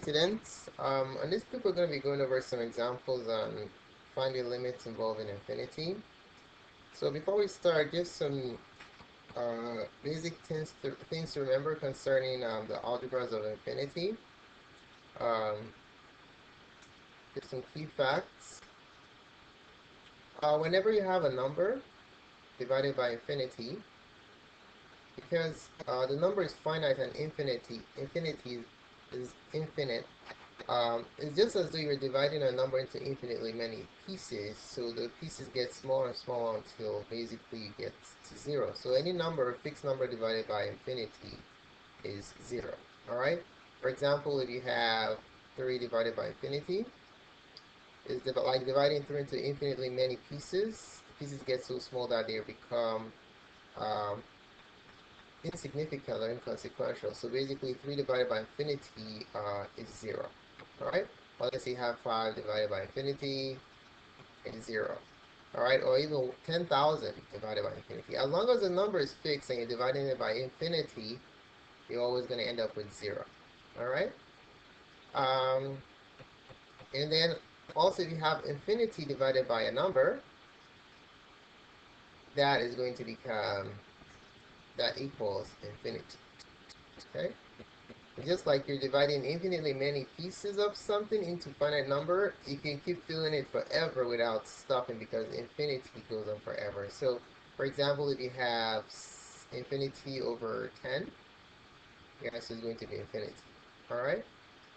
students. On this clip, we're going to be going over some examples on finding limits involving infinity. So before we start, just some basic things to remember concerning the algebras of infinity. Um, just some key facts. Whenever you have a number divided by infinity, because the number is finite and infinity is infinite. It's just as though you're dividing a number into infinitely many pieces, so the pieces get smaller and smaller until basically you get to zero. So any number, fixed number divided by infinity is zero. Alright? For example, if you have 3 divided by infinity, it's like dividing 3 into infinitely many pieces. The pieces get so small that they become insignificant or inconsequential. So basically 3 divided by infinity is 0. Alright? Or let's say you have 5 divided by infinity is 0. Alright? Or even 10,000 divided by infinity. As long as the number is fixed and you're dividing it by infinity, you're always going to end up with 0. Alright? And then also if you have infinity divided by a number, that is going to become, that equals infinity. Okay? Just like you're dividing infinitely many pieces of something into finite number, you can keep filling it forever without stopping because infinity goes on forever. So, for example, if you have infinity over 10, your answer is going to be infinity. Alright?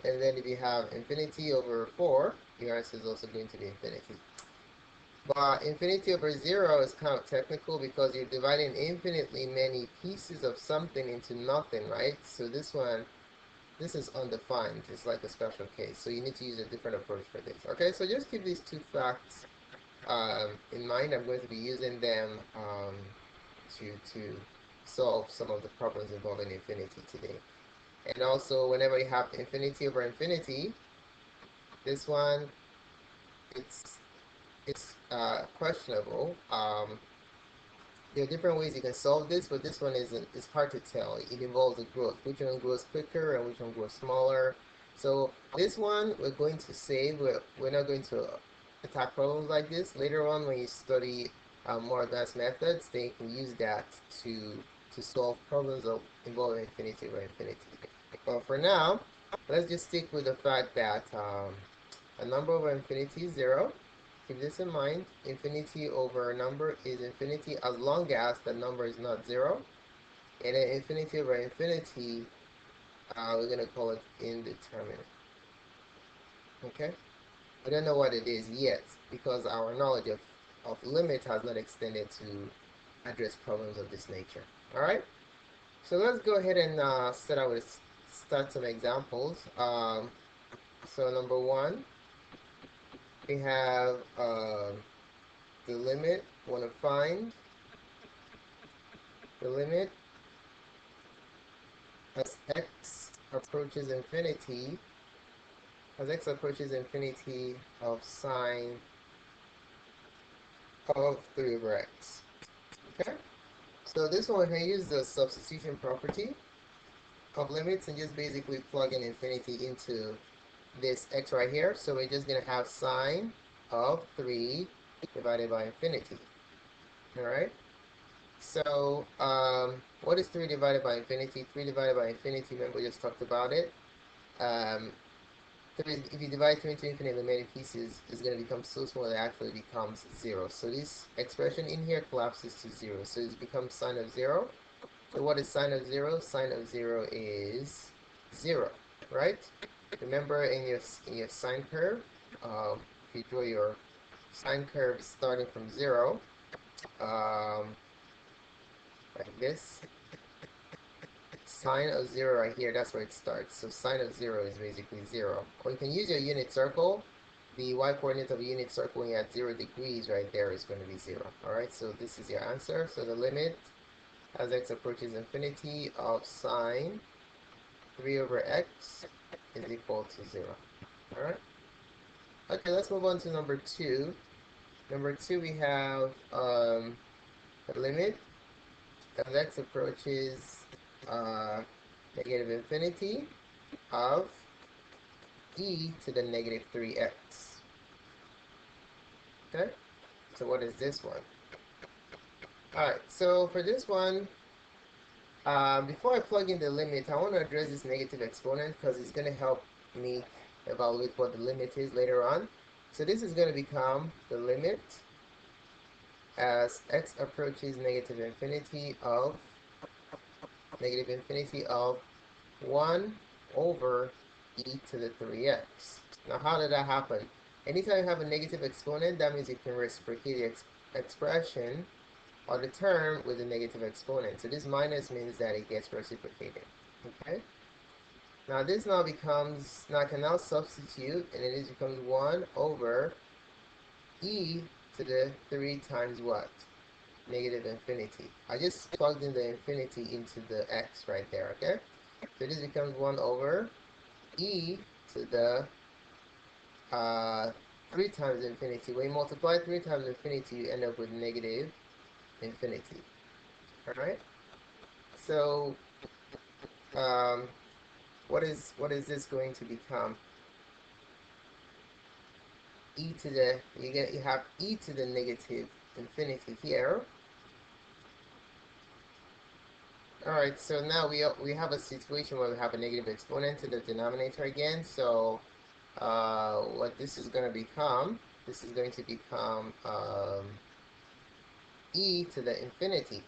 And then if you have infinity over 4, your answer is also going to be infinity. But infinity over 0 is kind of technical because you're dividing infinitely many pieces of something into nothing, right? So this is undefined. It's like a special case. So you need to use a different approach for this. Okay, so just keep these two facts in mind. I'm going to be using them to solve some of the problems involving infinity today. And also, whenever you have infinity over infinity, this one, it's questionable. There are different ways you can solve this, but this one is hard to tell. It involves a growth. Which one grows quicker and which one grows smaller. So this one we're going to save. We're not going to attack problems like this. Later on when you study more advanced methods, then you can use that to solve problems involving infinity over infinity. But for now, let's just stick with the fact that a number over infinity is 0. Keep this in mind. Infinity over a number is infinity as long as the number is not 0. And then infinity over infinity, we're going to call it indeterminate. Okay? We don't know what it is yet because our knowledge of limit has not extended to address problems of this nature. Alright? So let's go ahead and start some examples. So number 1, we have the limit. We want to find the limit as x approaches infinity, of sine of 3 over x. Okay? So this one, we can use the substitution property of limits and just basically plug in infinity into this x right here. So we're just going to have sine of 3 divided by infinity. Alright? So, what is 3 divided by infinity? 3 divided by infinity, remember we just talked about it. If you divide 3 into infinitely many pieces, it's going to become so small that it actually becomes 0. So this expression in here collapses to 0. So it becomes sine of 0. So what is sine of 0? Sine of 0 is 0, right? Remember in your sine curve, if you draw your sine curve starting from 0, like this, sine of 0 right here, that's where it starts. So sine of 0 is basically 0. Or you can use your unit circle. The y-coordinate of a unit circle when you're at 0 degrees right there is going to be 0. Alright, so this is your answer. So the limit as x approaches infinity of sine 3 over x is equal to 0. Alright? Okay, let's move on to number 2. Number 2, we have the limit as x approaches negative infinity of e to the negative 3x. Okay, so what is this one? Alright, so for this one, before I plug in the limit, I want to address this negative exponent because it's going to help me evaluate what the limit is later on. So this is going to become the limit as x approaches negative infinity of 1 over e to the 3x. Now how did that happen? Anytime you have a negative exponent, that means you can reciprocate the expression or the term with a negative exponent. So this minus means that it gets reciprocated. Okay? Now this now becomes, now I can now substitute, and it becomes 1 over e to the 3 times what? Negative infinity. I just plugged in the infinity into the x right there, okay? So this becomes 1 over e to the 3 times infinity. When you multiply 3 times infinity, you end up with negative infinity. Alright? So, what is this going to become? E to the, you have e to the negative infinity here. Alright, so now we have a situation where we have a negative exponent to the denominator again. So what this is going to become, e to the infinity.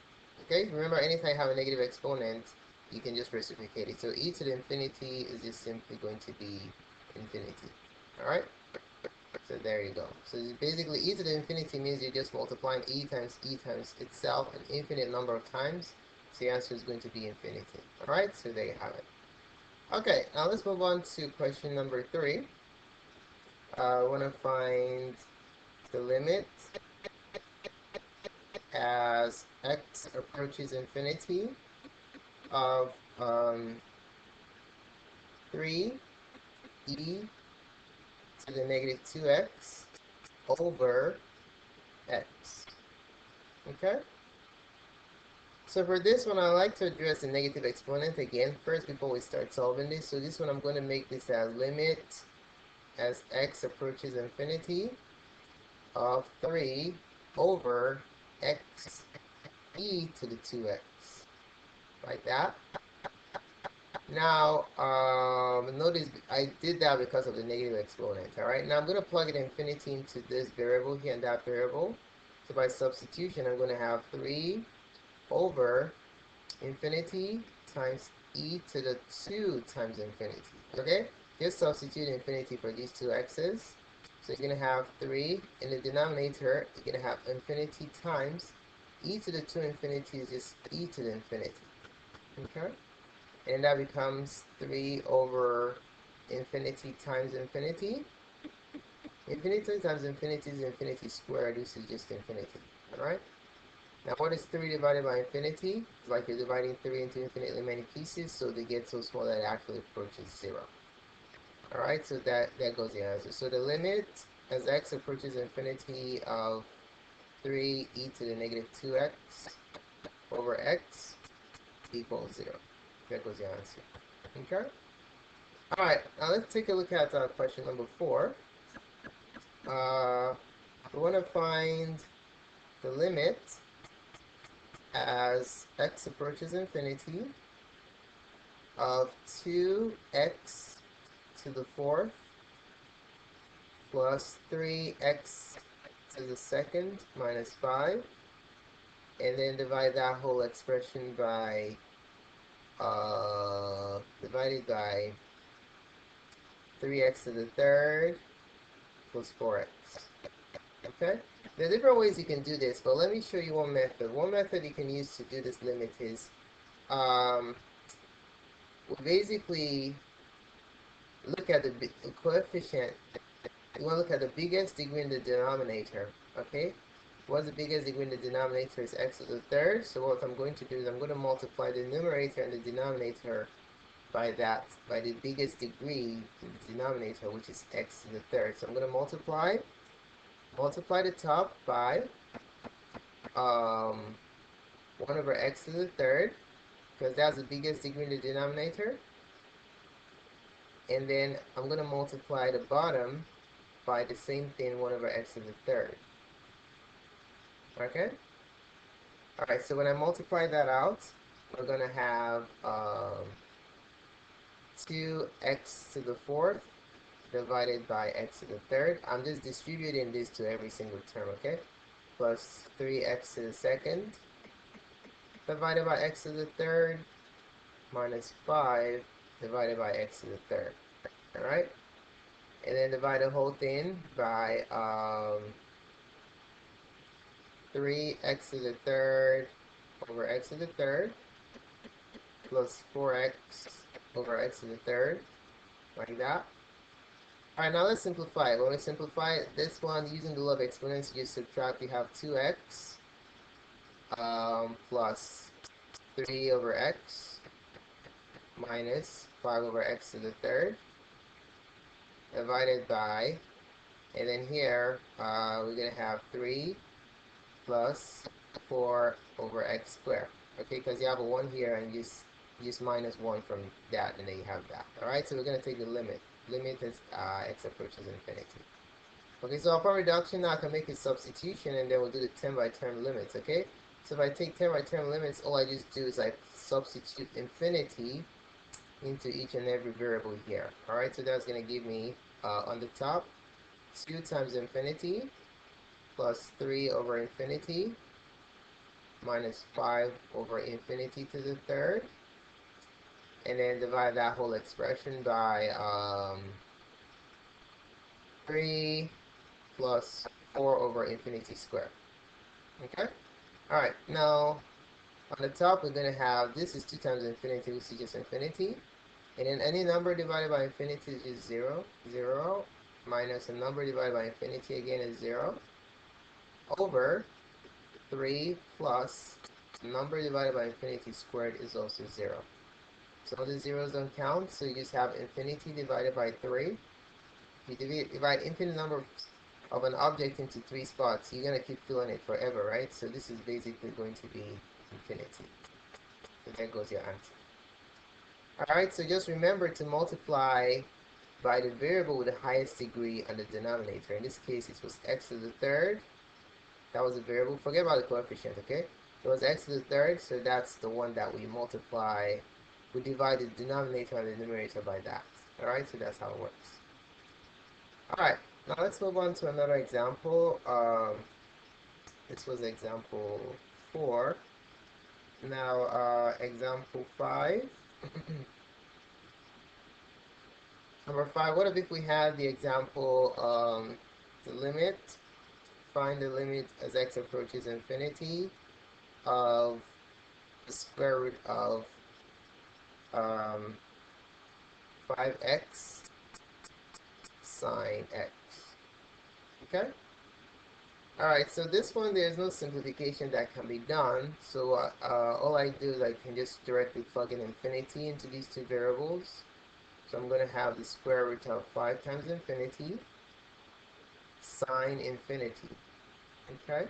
Okay, remember anytime you have a negative exponent, you can just reciprocate it. So e to the infinity is just simply going to be infinity. Alright, so there you go. So basically e to the infinity means you're just multiplying e times itself an infinite number of times. So the answer is going to be infinity. Alright, so there you have it. Okay, now let's move on to question number 3. I want to find the limit as x approaches infinity of 3e to the negative 2x over x. Okay? So for this one, I like to address the negative exponent again first before we start solving this. So this one, I'm going to make this as limit as x approaches infinity of 3 over x e to the 2x. Like that. Now, notice I did that because of the negative exponent. Alright, now I'm going to plug an infinity into this variable here and that variable. So by substitution, I'm going to have 3 over infinity times e to the 2 times infinity. Okay? Just substitute infinity for these two x's. So you're going to have 3 in the denominator. You're going to have infinity times e to the 2 infinity is just e to the infinity. Okay? And that becomes 3 over infinity times infinity. Infinity times infinity is infinity squared. This is just infinity. Alright? Now what is 3 divided by infinity? It's like you're dividing 3 into infinitely many pieces, so they get so small that it actually approaches 0. Alright, so that goes the answer. So the limit as x approaches infinity of 3 e to the negative 2x over x equals 0. That goes the answer. Okay? Alright, now let's take a look at question number 4. We want to find the limit as x approaches infinity of 2x to the 4th plus 3x to the 2nd minus 5, and then divide that whole expression by divided by 3x to the 3rd plus 4x. Okay? There are different ways you can do this, but let me show you one method. One method you can use to do this limit is we basically look at the coefficient. You want to look at the biggest degree in the denominator. Okay? What's the biggest degree in the denominator is x to the 3rd. So what I'm going to do is I'm going to multiply the numerator and the denominator by the biggest degree in the denominator, which is x to the 3rd. So I'm going to multiply the top by 1 over x to the 3rd, because that's the biggest degree in the denominator. and then I'm going to multiply the bottom by the same thing, 1 over x to the third. Okay? Alright, so when I multiply that out, we're going to have 2x to the fourth divided by x to the third. I'm just distributing this to every single term, okay? Plus 3x to the second divided by x to the third minus 5 divided by x to the third. Alright? And then divide the whole thing by 3x to the third over x to the third plus 4x over x to the third, like that. Alright, now let's simplify it. When we simplify it, this one, using the law of exponents, you just subtract, you have 2x plus 3 over x minus 5 over x to the third divided by, and then here we're going to have 3 plus 4 over x squared. Okay, because you have a 1 here and use minus 1 from that, and then you have that. Alright, so we're going to take the limit. Limit as x approaches infinity. Okay, so upon reduction now I can make a substitution, and then we'll do the term by term limits. Okay, so if I take term by term limits, all I just do is I substitute infinity into each and every variable here. Alright, so that's going to give me on the top 2 times infinity plus 3 over infinity minus 5 over infinity to the third, and then divide that whole expression by 3 plus 4 over infinity squared. Okay? Alright, now on the top we're going to have, this is 2 times infinity, which is just infinity. And then any number divided by infinity is just 0. 0 minus a number divided by infinity again is 0. Over 3 plus a number divided by infinity squared is also 0. So the zeros don't count, so you just have infinity divided by 3. If you divide infinite number of an object into 3 spots, you're going to keep filling it forever, right? So this is basically going to be infinity. So there goes your answer. Alright, so just remember to multiply by the variable with the highest degree on the denominator. In this case, it was x to the third. That was a variable. Forget about the coefficient, okay? It was x to the third, so that's the one that we multiply. We divide the denominator and the numerator by that. Alright, so that's how it works. Alright, now let's move on to another example. This was example 4. Now, example 5. Number 5, what if we had the example, the limit, find the limit as x approaches infinity of the square root of 5x sine x. Okay? Alright, so this one, there's no simplification that can be done. So all I do is I can just directly plug in infinity into these two variables. So I'm going to have the square root of 5 times infinity sine infinity. Okay?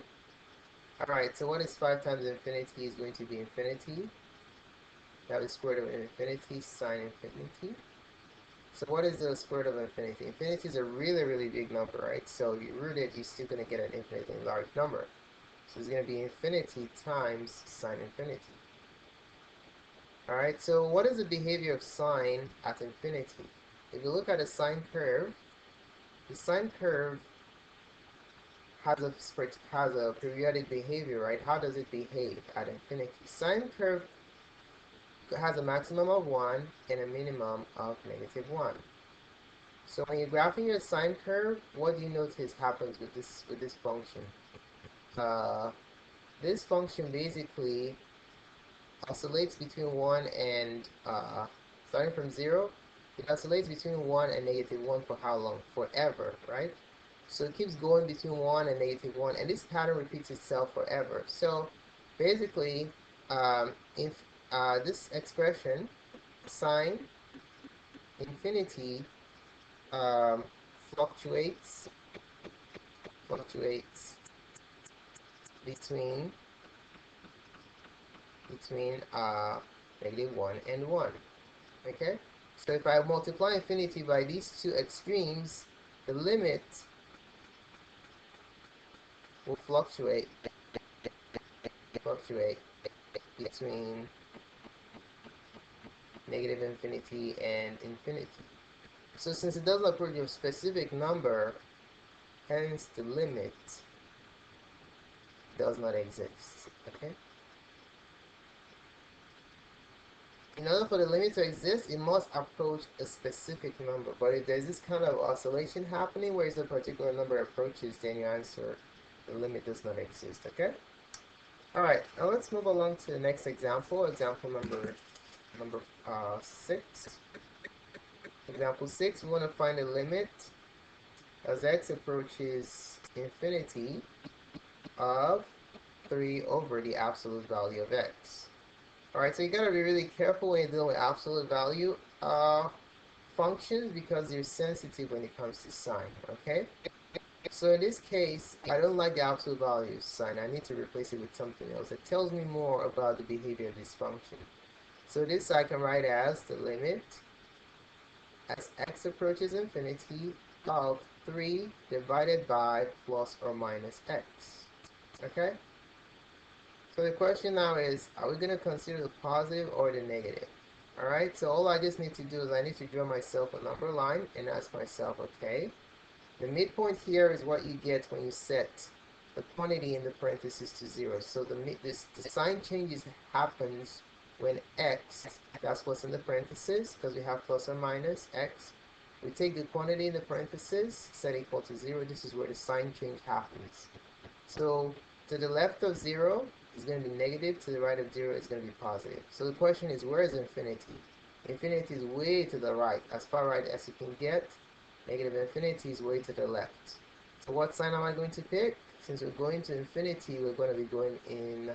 Alright, so what is 5 times infinity is going to be infinity. That is square root of infinity sine infinity. So what is the square root of infinity? Infinity is a really, really big number, right? So if you root it, you're still going to get an infinitely large number. So it's going to be infinity times sine infinity. Alright, so what is the behavior of sine at infinity? If you look at a sine curve, the sine curve has a periodic behavior, right? How does it behave at infinity? Sine curve has a maximum of 1 and a minimum of -1. So when you're graphing your sine curve, what do you notice happens with this function? This function basically oscillates between 1 and starting from 0, it oscillates between 1 and -1 for how long? Forever, right? So it keeps going between 1 and -1, and this pattern repeats itself forever. So basically, if this expression, sine infinity, fluctuates between -1 and 1. Okay? So if I multiply infinity by these two extremes, the limit will fluctuate between negative infinity and infinity. So since it doesn't approach a specific number, hence the limit does not exist. Okay? In order for the limit to exist, it must approach a specific number. But if there's this kind of oscillation happening where it's a particular number approaches, then your answer, the limit does not exist. Okay? Alright, now let's move along to the next example. Example number 6. Example 6, we want to find the limit as x approaches infinity of 3 over the absolute value of x. Alright, so you gotta be really careful when you're dealing with absolute value functions because they're sensitive when it comes to sign, okay? So in this case, I don't like the absolute value sign. I need to replace it with something else that tells me more about the behavior of this function. So this I can write as the limit as x approaches infinity of 3 divided by plus or minus x. Okay? So the question now is, are we going to consider the positive or the negative? Alright, so all I just need to do is I need to draw myself a number line and ask myself, okay, the midpoint here is what you get when you set the quantity in the parentheses to 0. So the sign changes happens when x, that's what's in the parentheses, because we have plus or minus x. We take the quantity in the parentheses, set equal to 0. This is where the sign change happens. So to the left of 0 is going to be negative, to the right of 0 is going to be positive. So the question is, where is infinity? Infinity is way to the right, as far right as you can get. Negative infinity is way to the left. So what sign am I going to pick? Since we're going to infinity, we're going to be going in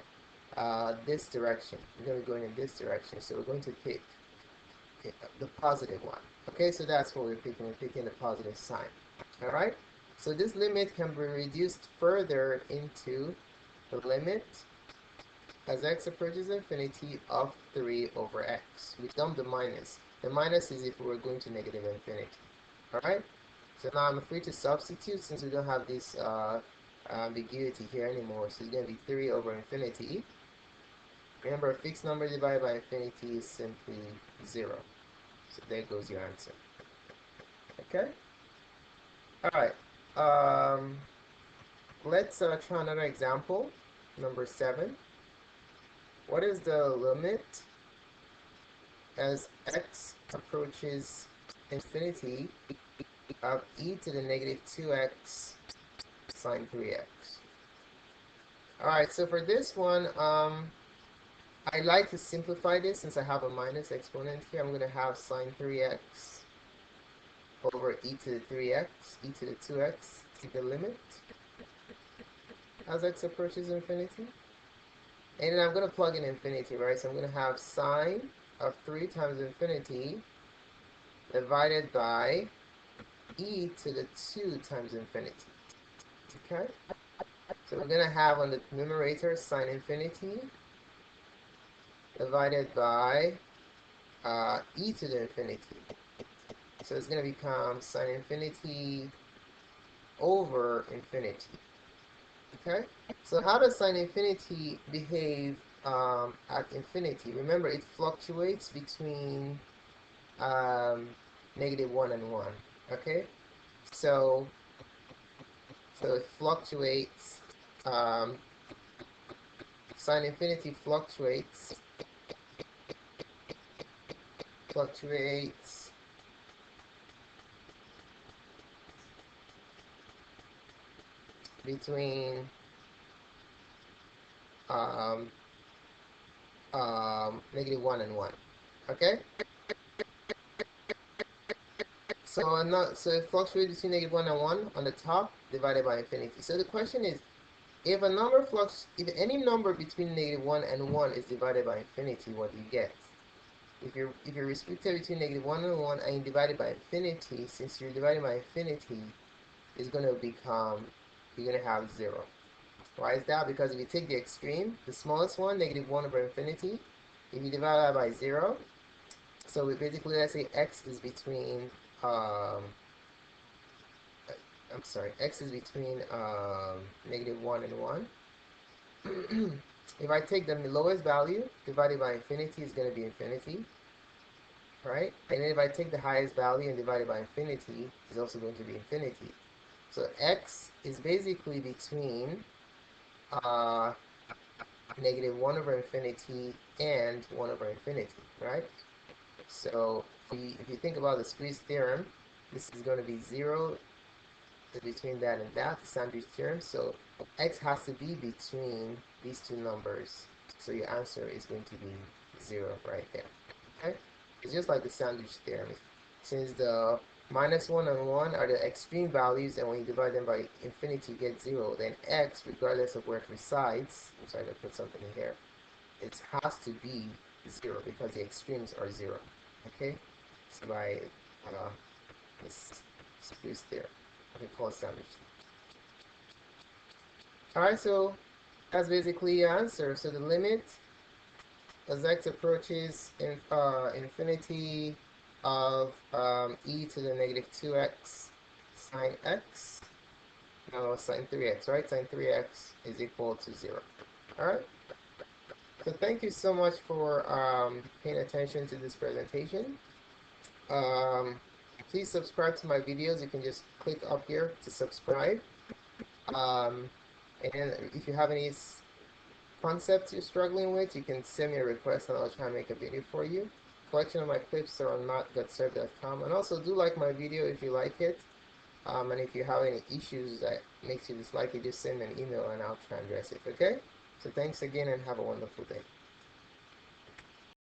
this direction. We're going to be going in this direction. So we're going to pick the positive one. Okay, so that's what we're picking. We're picking the positive sign. Alright? So this limit can be reduced further into the limit as x approaches infinity of 3 over x. We dump the minus. The minus is if we were going to negative infinity. Alright? So now I'm free to substitute since we don't have this ambiguity here anymore. So it's going to be 3 over infinity. Remember, a fixed number divided by infinity is simply 0. So there goes your answer. Okay? Alright. Let's try another example. Number 7. What is the limit as x approaches infinity of e to the negative 2x sine 3x? Alright, so for this one, I like to simplify this since I have a minus exponent here. I'm going to have sine 3x over e to the 3x, e to the 2x, take the limit as x approaches infinity. And then I'm going to plug in infinity, right? So I'm going to have sine of 3 times infinity divided by e to the 2 times infinity. Okay? So we're going to have on the numerator sine infinity divided by e to the infinity. So it's going to become sine infinity over infinity. Okay? So how does sine infinity behave at infinity? Remember, it fluctuates between negative 1 and 1. Okay? So it fluctuates, sine infinity fluctuates between negative 1 and 1. Okay? So it fluctuates between negative 1 and 1 on the top divided by infinity. So the question is, if any number between negative 1 and 1 is divided by infinity, what do you get? If you're restricted between negative 1 and 1 and you divide it by infinity, since you're dividing by infinity, it's going to become, you're going to have 0. Why is that? Because if you take the extreme, the smallest one, negative 1 over infinity, if you divide that by 0, So we basically, let's say x is between um, I'm sorry, x is between -1 and 1. If I take the lowest value divided by infinity, is going to be infinity, right? And then if I take the highest value and divide it by infinity, is also going to be infinity. So x is basically between uh, -1 over infinity and 1 over infinity, right? So if you think about the squeeze theorem, this is going to be 0 between that and that, the sandwich theorem. So x has to be between these two numbers. So your answer is going to be 0 right there. Okay? It's just like the sandwich theorem. Since the -1 and 1 are the extreme values, and when you divide them by infinity, you get 0, then x, regardless of where it resides, I'm sorry to put something in here, it has to be 0 because the extremes are 0. Okay? So by this squeeze theorem, we call it sandwich. Alright, so that's basically your answer. So the limit as x approaches infinity of e to the -2x sine x, no, sine 3x, right? Sine 3x is equal to 0. Alright? So thank you so much for paying attention to this presentation. Please subscribe to my videos. You can just click up here to subscribe. And if you have any concepts you're struggling with, you can send me a request and I'll try and make a video for you. Collection of my clips are on mathgotserved.com. And also do like my video if you like it. And if you have any issues that makes you dislike it, just send me an email and I'll try and address it, okay? So thanks again and have a wonderful day.